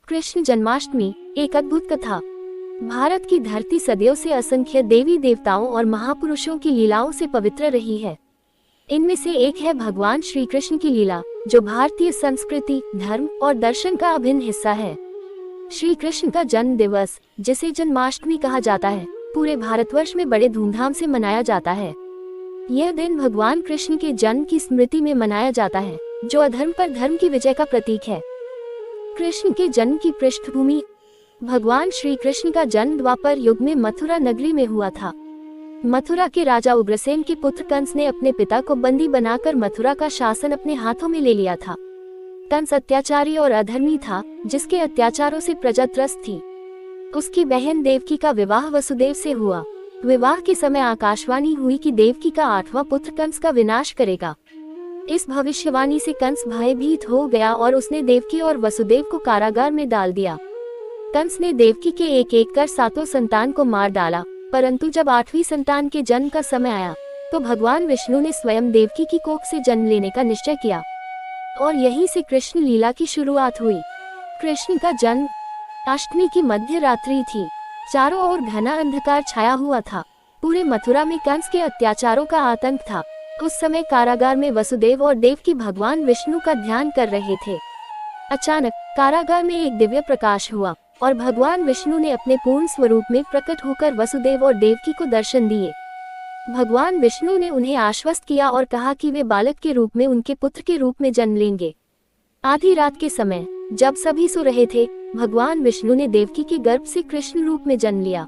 कृष्ण जन्माष्टमी एक अद्भुत कथा। भारत की धरती सदियों से असंख्य देवी देवताओं और महापुरुषों की लीलाओं से पवित्र रही है। इनमें से एक है भगवान श्री कृष्ण की लीला, जो भारतीय संस्कृति, धर्म और दर्शन का अभिन्न हिस्सा है। श्री कृष्ण का जन्म दिवस, जिसे जन्माष्टमी कहा जाता है, पूरे भारतवर्ष में बड़े धूमधाम से मनाया जाता है। यह दिन भगवान कृष्ण के जन्म की स्मृति में मनाया जाता है, जो अधर्म पर धर्म की विजय का प्रतीक है। कृष्ण के जन्म की पृष्ठभूमि। भगवान श्री कृष्ण का जन्म द्वापर युग में मथुरा नगरी में हुआ था। मथुरा के राजा उग्रसेन के पुत्र कंस ने अपने पिता को बंदी बनाकर मथुरा का शासन अपने हाथों में ले लिया था। कंस अत्याचारी और अधर्मी था, जिसके अत्याचारों से प्रजा त्रस्त थी। उसकी बहन देवकी का विवाह वसुदेव से हुआ। विवाह के समय आकाशवाणी हुई कि देवकी का 8वां पुत्र कंस का विनाश करेगा। इस भविष्यवाणी से कंस भयभीत हो गया और उसने देवकी और वसुदेव को कारागार में डाल दिया। कंस ने देवकी के एक एक कर 7 संतान को मार डाला, परंतु जब 8वीं संतान के जन्म का समय आया तो भगवान विष्णु ने स्वयं देवकी की कोख से जन्म लेने का निश्चय किया और यहीं से कृष्ण लीला की शुरुआत हुई। कृष्ण का जन्म अष्टमी की मध्य रात्रि थी। चारों ओर घना अंधकार छाया हुआ था। पूरे मथुरा में कंस के अत्याचारों का आतंक था। उस समय कारागार में वसुदेव और देवकी भगवान विष्णु का ध्यान कर रहे थे। अचानक कारागार में एक दिव्य प्रकाश हुआ और भगवान विष्णु ने अपने पूर्ण स्वरूप में प्रकट होकर वसुदेव और देवकी को दर्शन दिए। भगवान विष्णु ने उन्हें आश्वस्त किया और कहा कि वे बालक के रूप में उनके पुत्र के रूप में जन्म लेंगे। आधी रात के समय जब सभी सो रहे थे, भगवान विष्णु ने देवकी के गर्भ से कृष्ण रूप में जन्म लिया।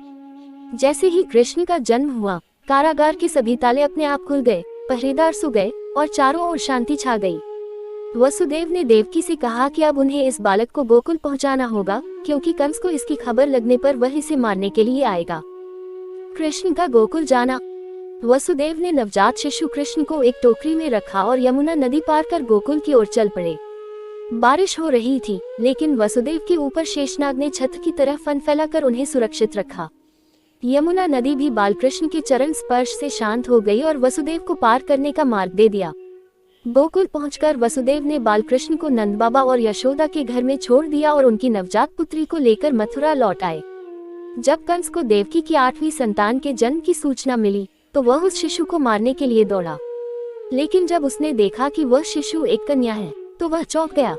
जैसे ही कृष्ण का जन्म हुआ, कारागार के सभी ताले अपने आप खुल गए, पहरेदार सो गए और चारों ओर शांति छा गई। वसुदेव ने देवकी से कहा कि अब उन्हें इस बालक को गोकुल पहुंचाना होगा, क्योंकि कंस को इसकी खबर लगने पर वह इसे मारने के लिए आएगा। कृष्ण का गोकुल जाना। वसुदेव ने नवजात शिशु कृष्ण को एक टोकरी में रखा और यमुना नदी पार कर गोकुल की ओर चल पड़े। बारिश हो रही थी, लेकिन वसुदेव के ऊपर शेषनाग ने छत्र की तरह फन फैलाकर उन्हें सुरक्षित रखा। यमुना नदी भी बालकृष्ण के चरण स्पर्श से शांत हो गई और वसुदेव को पार करने का मार्ग दे दिया। गोकुल पहुंचकर वसुदेव ने बालकृष्ण को नंद बाबा और यशोदा के घर में छोड़ दिया और उनकी नवजात पुत्री को लेकर मथुरा लौट आए। जब कंस को देवकी की 8वीं संतान के जन्म की सूचना मिली तो वह उस शिशु को मारने के लिए दौड़ा, लेकिन जब उसने देखा कि वह शिशु एक कन्या है तो वह चौंक गया।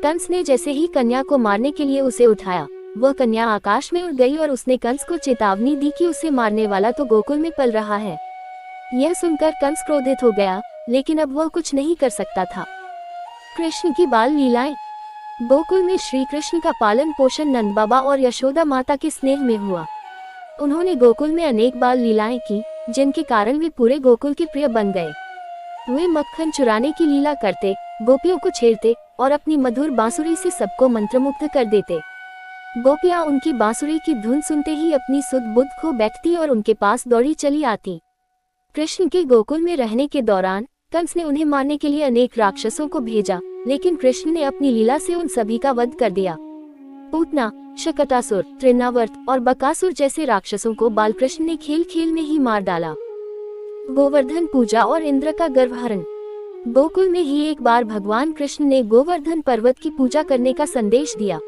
कंस ने जैसे ही कन्या को मारने के लिए उसे उठाया, वह कन्या आकाश में उड़ गई और उसने कंस को चेतावनी दी कि उसे मारने वाला तो गोकुल में पल रहा है। यह सुनकर कंस क्रोधित हो गया, लेकिन अब वह कुछ नहीं कर सकता था। कृष्ण की बाल लीलाएं। गोकुल में श्री कृष्ण का पालन पोषण नंद बाबा और यशोदा माता के स्नेह में हुआ। उन्होंने गोकुल में अनेक बाल लीलाएं की, जिनके कारण वे पूरे गोकुल के प्रिय बन गए। वे मक्खन चुराने की लीला करते, गोपियों को छेड़ते और अपनी मधुर बांसुरी से सबको मंत्रमुग्ध कर देते। गोपियां उनकी बांसुरी की धुन सुनते ही अपनी सुध बुद्ध खो बैठती और उनके पास दौड़ी चली आती। कृष्ण के गोकुल में रहने के दौरान कंस ने उन्हें मारने के लिए अनेक राक्षसों को भेजा, लेकिन कृष्ण ने अपनी लीला से उन सभी का वध कर दिया। पूतना, शकटासुर, तृणावर्त और बकासुर जैसे राक्षसों को बालकृष्ण ने खेल खेल में ही मार डाला। गोवर्धन पूजा और इंद्र का गर्भहरण। गोकुल में ही एक बार भगवान कृष्ण ने गोवर्धन पर्वत की पूजा करने का संदेश दिया।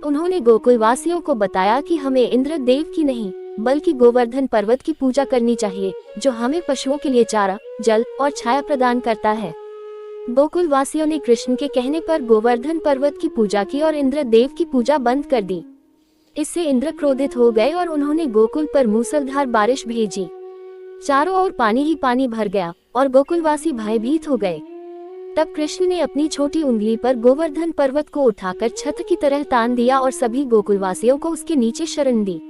उन्होंने गोकुल वासियों को बताया कि हमें इंद्र देव की नहीं, बल्कि गोवर्धन पर्वत की पूजा करनी चाहिए, जो हमें पशुओं के लिए चारा, जल और छाया प्रदान करता है। गोकुल वासियों ने कृष्ण के कहने पर गोवर्धन पर्वत की पूजा की और इंद्र देव की पूजा बंद कर दी। इससे इंद्र क्रोधित हो गए और उन्होंने गोकुल पर मूसलधार बारिश भेजी। चारों ओर पानी ही पानी भर गया और गोकुलवासी भयभीत हो गए। तब कृष्ण ने अपनी छोटी उंगली पर गोवर्धन पर्वत को उठाकर छत्र की तरह तान दिया और सभी गोकुलवासियों को उसके नीचे शरण दी।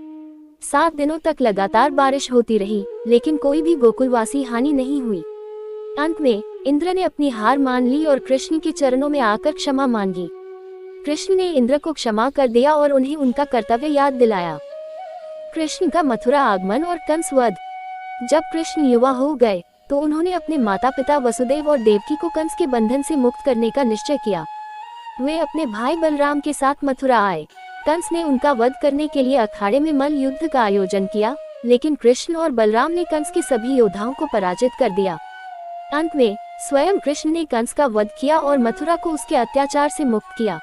7 दिनों तक लगातार बारिश होती रही, लेकिन कोई भी गोकुलवासी हानि नहीं हुई। अंत में इंद्र ने अपनी हार मान ली और कृष्ण के चरणों में आकर क्षमा मांगी। कृष्ण ने इंद्र को क्षमा कर दिया और उन्हें उनका कर्तव्य याद दिलाया। कृष्ण का मथुरा आगमन और कंस वध। जब कृष्ण युवा हो गए तो उन्होंने अपने माता पिता वसुदेव और देवकी को कंस के बंधन से मुक्त करने का निश्चय किया। वे अपने भाई बलराम के साथ मथुरा आए। कंस ने उनका वध करने के लिए अखाड़े में मल्ल युद्ध का आयोजन किया, लेकिन कृष्ण और बलराम ने कंस के सभी योद्धाओं को पराजित कर दिया। अंत में स्वयं कृष्ण ने कंस का वध किया और मथुरा को उसके अत्याचार से मुक्त किया।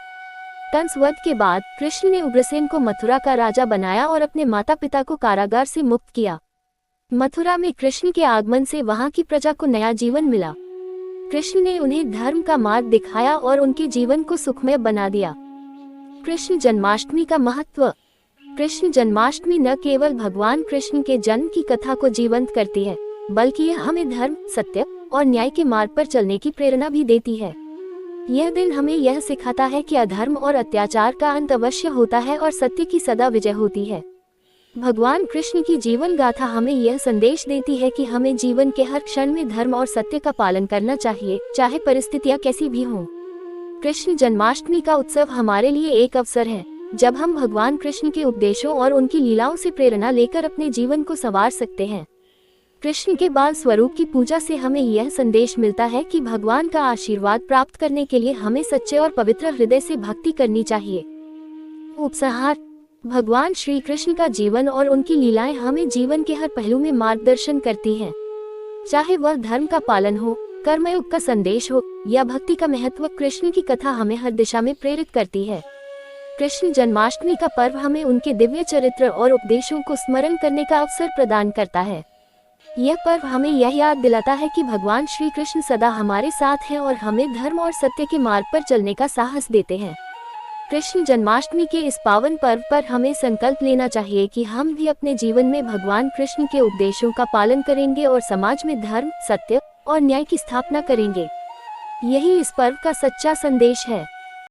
कंस वध के बाद कृष्ण ने उग्रसेन को मथुरा का राजा बनाया और अपने माता पिता को कारागार से मुक्त किया। मथुरा में कृष्ण के आगमन से वहां की प्रजा को नया जीवन मिला। कृष्ण ने उन्हें धर्म का मार्ग दिखाया और उनके जीवन को सुखमय बना दिया। कृष्ण जन्माष्टमी का महत्व। कृष्ण जन्माष्टमी न केवल भगवान कृष्ण के जन्म की कथा को जीवंत करती है, बल्कि यह हमें धर्म, सत्य और न्याय के मार्ग पर चलने की प्रेरणा भी देती है। यह दिन हमें यह सिखाता है कि अधर्म और अत्याचार का अंत अवश्य होता है और सत्य की सदा विजय होती है। भगवान कृष्ण की जीवन गाथा हमें यह संदेश देती है कि हमें जीवन के हर क्षण में धर्म और सत्य का पालन करना चाहिए, चाहे परिस्थितियां कैसी भी हों। कृष्ण जन्माष्टमी का उत्सव हमारे लिए एक अवसर है जब हम भगवान कृष्ण के उपदेशों और उनकी लीलाओं से प्रेरणा लेकर अपने जीवन को संवार सकते हैं। कृष्ण के बाल स्वरूप की पूजा से हमें यह संदेश मिलता है कि भगवान का आशीर्वाद प्राप्त करने के लिए हमें सच्चे और पवित्र हृदय से भक्ति करनी चाहिए। उपसंहार। भगवान श्री कृष्ण का जीवन और उनकी लीलाएं हमें जीवन के हर पहलू में मार्गदर्शन करती हैं। चाहे वह धर्म का पालन हो, कर्मयोग का संदेश हो या भक्ति का महत्व, कृष्ण की कथा हमें हर दिशा में प्रेरित करती है। कृष्ण जन्माष्टमी का पर्व हमें उनके दिव्य चरित्र और उपदेशों को स्मरण करने का अवसर प्रदान करता है। यह पर्व हमें यह याद दिलाता है कि भगवान श्री कृष्ण सदा हमारे साथ हैं और हमें धर्म और सत्य के मार्ग पर चलने का साहस देते हैं। कृष्ण जन्माष्टमी के इस पावन पर्व पर हमें संकल्प लेना चाहिए कि हम भी अपने जीवन में भगवान कृष्ण के उपदेशों का पालन करेंगे और समाज में धर्म, सत्य और न्याय की स्थापना करेंगे। यही इस पर्व का सच्चा संदेश है।